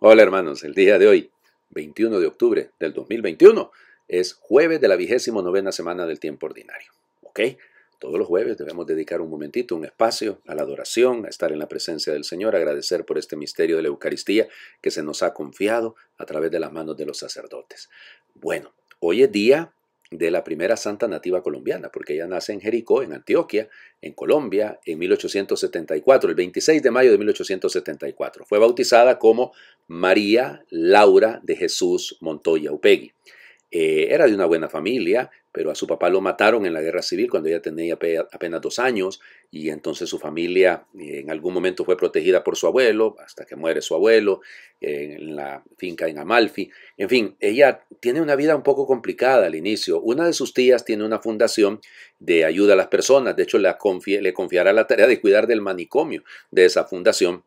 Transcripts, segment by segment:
Hola hermanos, el día de hoy, 21 de octubre del 2021, es jueves de la 29ª semana del tiempo ordinario. ¿Ok? Todos los jueves debemos dedicar un momentito, un espacio a la adoración, a estar en la presencia del Señor, agradecer por este misterio de la Eucaristía que se nos ha confiado a través de las manos de los sacerdotes. Bueno, hoy es día de la primera santa nativa colombiana, porque ella nace en Jericó, en Antioquia, en Colombia, en 1874, el 26 de mayo de 1874. Fue bautizada como María Laura de Jesús Montoya Upegui. Era de una buena familia, pero a su papá lo mataron en la guerra civil cuando ella tenía apenas 2 años, y entonces su familia en algún momento fue protegida por su abuelo, hasta que muere su abuelo, en la finca en Amalfi. En fin, ella tiene una vida un poco complicada al inicio. Una de sus tías tiene una fundación de ayuda a las personas, de hecho le confiará la tarea de cuidar del manicomio de esa fundación.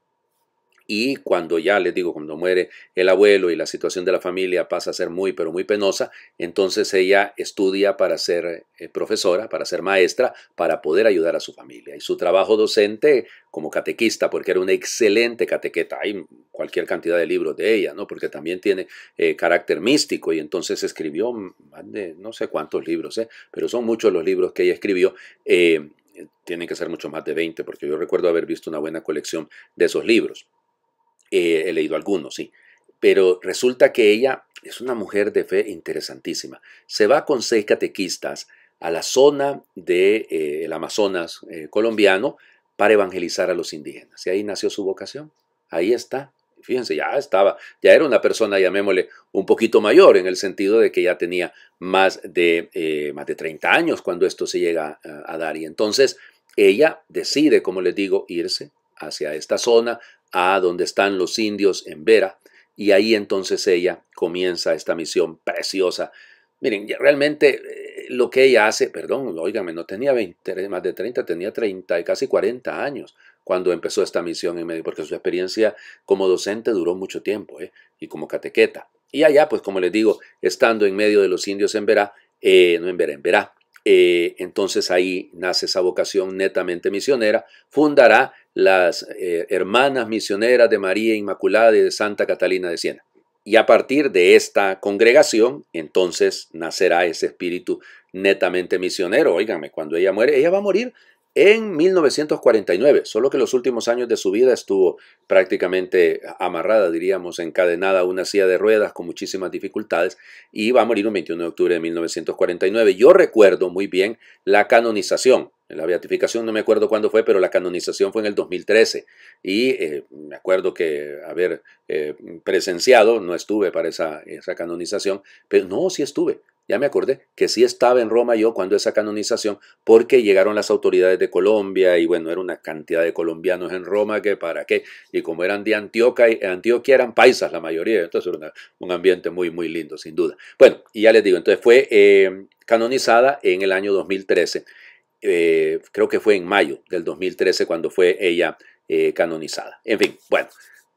Y cuando ya les digo, cuando muere el abuelo y la situación de la familia pasa a ser muy, pero muy penosa, entonces ella estudia para ser profesora, para ser maestra, para poder ayudar a su familia. Y su trabajo docente como catequista, porque era una excelente catequeta, hay cualquier cantidad de libros de ella, ¿no? Porque también tiene carácter místico y entonces escribió más de no sé cuántos libros, pero son muchos los libros que ella escribió. Tienen que ser mucho más de 20, porque yo recuerdo haber visto una buena colección de esos libros. He leído algunos, sí. Pero resulta que ella es una mujer de fe interesantísima. Se va con 6 catequistas a la zona del Amazonas colombiano para evangelizar a los indígenas. Y ahí nació su vocación. Ahí está. Fíjense, ya era una persona, llamémosle, un poquito mayor, en el sentido de que ya tenía más de 30 años cuando esto se llega a dar. Y entonces ella decide, como les digo, irse hacia esta zona, a donde están los indios en Vera, y ahí entonces ella comienza esta misión preciosa. Miren, realmente lo que ella hace, perdón, óigame, no tenía más de 30, tenía 30 y casi 40 años cuando empezó esta misión en medio, porque su experiencia como docente duró mucho tiempo, y como catequeta. Y allá, pues como les digo, estando en medio de los indios en Vera, no en Vera, en Verá, entonces ahí nace esa vocación netamente misionera, fundará las Hermanas Misioneras de María Inmaculada y de Santa Catalina de Siena. Y a partir de esta congregación, entonces nacerá ese espíritu netamente misionero. Óigame, cuando ella muere, ella va a morir en 1949, solo que los últimos años de su vida estuvo prácticamente amarrada, diríamos, encadenada a una silla de ruedas con muchísimas dificultades, y va a morir un 21 de octubre de 1949. Yo recuerdo muy bien la canonización. La beatificación no me acuerdo cuándo fue, pero la canonización fue en el 2013. Y me acuerdo que haber presenciado, no estuve para esa canonización, pero no, sí estuve. Ya me acordé que sí estaba en Roma yo cuando esa canonización, porque llegaron las autoridades de Colombia y bueno, era una cantidad de colombianos en Roma que para qué. Y como eran de Antioquia eran paisas la mayoría, entonces era un ambiente muy, muy lindo, sin duda. Bueno, y ya les digo, entonces fue canonizada en el año 2013. Creo que fue en mayo del 2013 cuando fue ella canonizada. En fin, bueno,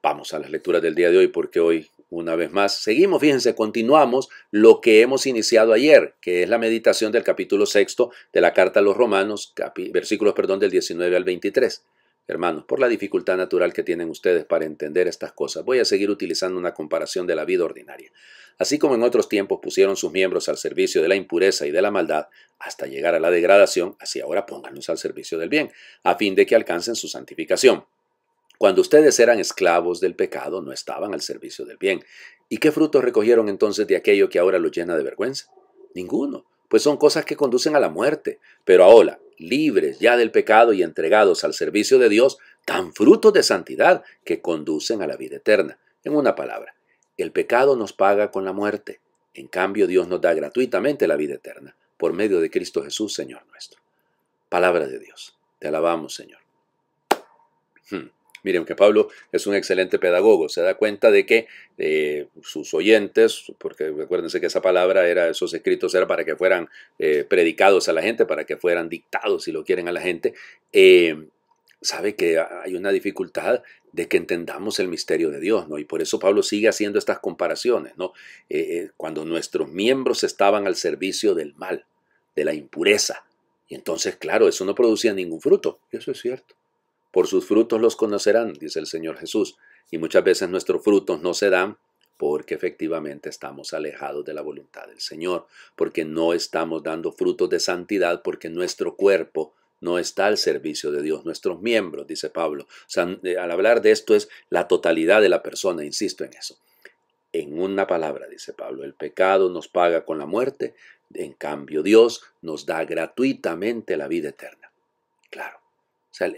vamos a las lecturas del día de hoy, porque hoy, una vez más, seguimos, fíjense, continuamos lo que hemos iniciado ayer, que es la meditación del capítulo 6 de la carta a los Romanos, versículos, del 19 al 23. Hermanos, por la dificultad natural que tienen ustedes para entender estas cosas, voy a seguir utilizando una comparación de la vida ordinaria. Así como en otros tiempos pusieron sus miembros al servicio de la impureza y de la maldad, hasta llegar a la degradación, así ahora pónganlos al servicio del bien, a fin de que alcancen su santificación. Cuando ustedes eran esclavos del pecado, no estaban al servicio del bien. ¿Y qué frutos recogieron entonces de aquello que ahora los llena de vergüenza? Ninguno, pues son cosas que conducen a la muerte. Pero ahora, libres ya del pecado y entregados al servicio de Dios, dan frutos de santidad que conducen a la vida eterna. En una palabra, el pecado nos paga con la muerte. En cambio, Dios nos da gratuitamente la vida eterna, por medio de Cristo Jesús, Señor nuestro. Palabra de Dios. Te alabamos, Señor. Miren que Pablo es un excelente pedagogo, se da cuenta de que sus oyentes, porque recuérdense que esa palabra esos escritos eran para que fueran predicados a la gente, para que fueran dictados, si lo quieren, a la gente, sabe que hay una dificultad de que entendamos el misterio de Dios, ¿no? Y por eso Pablo sigue haciendo estas comparaciones, ¿no? Cuando nuestros miembros estaban al servicio del mal, de la impureza, y entonces, claro, eso no producía ningún fruto, y eso es cierto. Por sus frutos los conocerán, dice el Señor Jesús. Y muchas veces nuestros frutos no se dan porque efectivamente estamos alejados de la voluntad del Señor, porque no estamos dando frutos de santidad, porque nuestro cuerpo no está al servicio de Dios, nuestros miembros, dice Pablo. O sea, al hablar de esto es la totalidad de la persona, insisto en eso. En una palabra, dice Pablo, el pecado nos paga con la muerte, en cambio Dios nos da gratuitamente la vida eterna. Claro. O sea,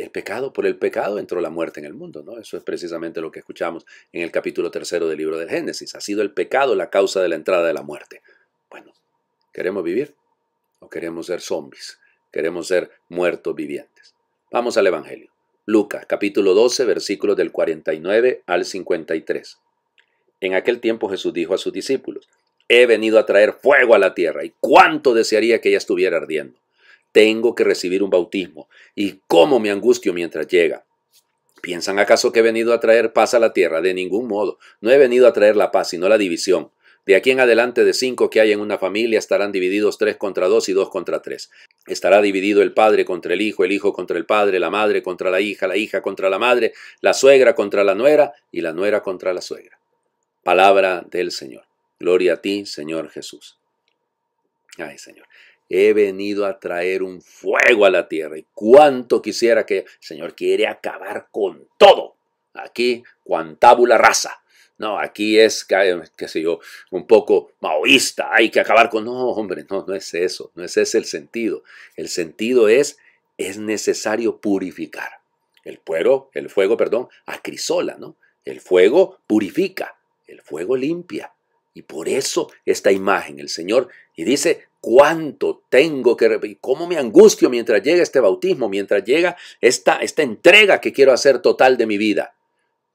por el pecado entró la muerte en el mundo, ¿no? Eso es precisamente lo que escuchamos en el capítulo 3 del libro del Génesis. Ha sido el pecado la causa de la entrada de la muerte. Bueno, ¿queremos vivir o queremos ser zombies? Queremos ser muertos vivientes. Vamos al Evangelio. Lucas, capítulo 12, versículos del 49 al 53. En aquel tiempo Jesús dijo a sus discípulos: he venido a traer fuego a la tierra, y cuánto desearía que ella estuviera ardiendo. Tengo que recibir un bautismo, y cómo me angustio mientras llega. ¿Piensan acaso que he venido a traer paz a la tierra? De ningún modo. No he venido a traer la paz, sino la división. De aquí en adelante, de 5 que hay en una familia, estarán divididos 3 contra 2 y 2 contra 3. Estará dividido el padre contra el hijo contra el padre, la madre contra la hija contra la madre, la suegra contra la nuera y la nuera contra la suegra. Palabra del Señor. Gloria a ti, Señor Jesús. Ay, Señor. He venido a traer un fuego a la tierra, y cuánto quisiera que el Señor quiere acabar con todo. Aquí, cuantábula rasa. No, aquí es, qué sé yo, un poco maoísta. Hay que acabar con... No, hombre, no es eso. No es ese el sentido. El sentido es necesario purificar. El fuego, acrisola, ¿no? El fuego purifica. El fuego limpia. Y por eso esta imagen, el Señor, y dice, cuánto tengo que, cómo me angustio mientras llega este bautismo, mientras llega esta entrega que quiero hacer total de mi vida.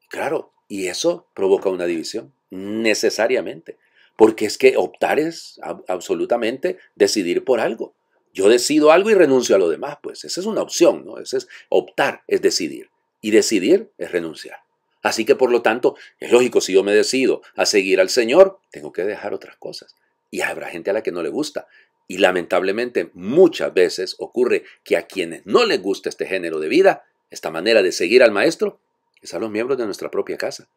Claro, y eso provoca una división, necesariamente, porque es que optar es absolutamente decidir por algo. Yo decido algo y renuncio a lo demás, pues esa es una opción, ¿no? Ese es optar, es decidir, y decidir es renunciar. Así que, por lo tanto, es lógico, si yo me decido a seguir al Señor, tengo que dejar otras cosas. Y habrá gente a la que no le gusta. Y lamentablemente, muchas veces ocurre que a quienes no les gusta este género de vida, esta manera de seguir al Maestro, es a los miembros de nuestra propia casa.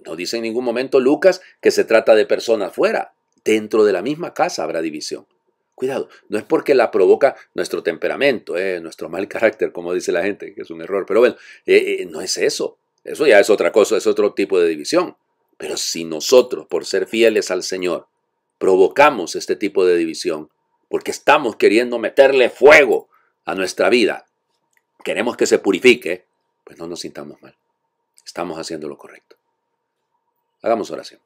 No dice en ningún momento Lucas que se trata de personas fuera. Dentro de la misma casa habrá división. Cuidado, no es porque la provoca nuestro temperamento, nuestro mal carácter, como dice la gente, que es un error. Pero bueno, no es eso. Eso ya es otra cosa, es otro tipo de división. Pero si nosotros, por ser fieles al Señor, provocamos este tipo de división, porque estamos queriendo meterle fuego a nuestra vida, queremos que se purifique, pues no nos sintamos mal. Estamos haciendo lo correcto. Hagamos oración.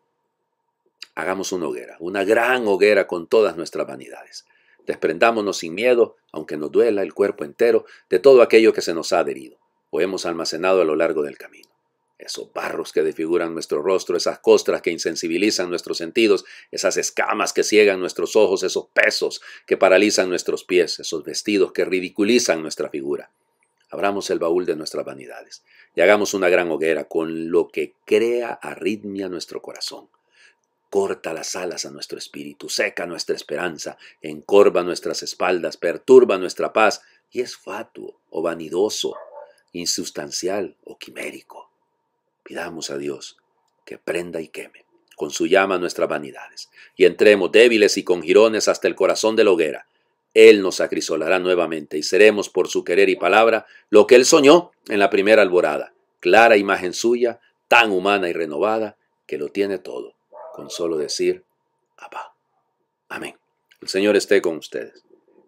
Hagamos una hoguera, una gran hoguera con todas nuestras vanidades. Desprendámonos sin miedo, aunque nos duela el cuerpo entero, de todo aquello que se nos ha adherido o hemos almacenado a lo largo del camino. Esos barros que desfiguran nuestro rostro, esas costras que insensibilizan nuestros sentidos, esas escamas que ciegan nuestros ojos, esos pesos que paralizan nuestros pies, esos vestidos que ridiculizan nuestra figura. Abramos el baúl de nuestras vanidades y hagamos una gran hoguera con lo que crea arritmia nuestro corazón. Corta las alas a nuestro espíritu, seca nuestra esperanza, encorva nuestras espaldas, perturba nuestra paz y es fatuo o vanidoso, insustancial o quimérico. Pidamos a Dios que prenda y queme con su llama nuestras vanidades y entremos débiles y con jirones hasta el corazón de la hoguera. Él nos acrisolará nuevamente y seremos por su querer y palabra lo que Él soñó en la primera alborada, clara imagen suya, tan humana y renovada que lo tiene todo, con solo decir, Abba. Amén. El Señor esté con ustedes.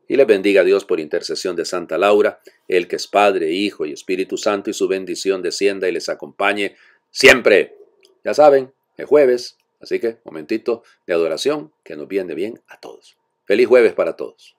Y les bendiga a Dios por intercesión de Santa Laura, Él que es Padre, Hijo y Espíritu Santo, y su bendición descienda y les acompañe siempre. Ya saben, es jueves, así que momentito de adoración que nos viene bien a todos. Feliz jueves para todos.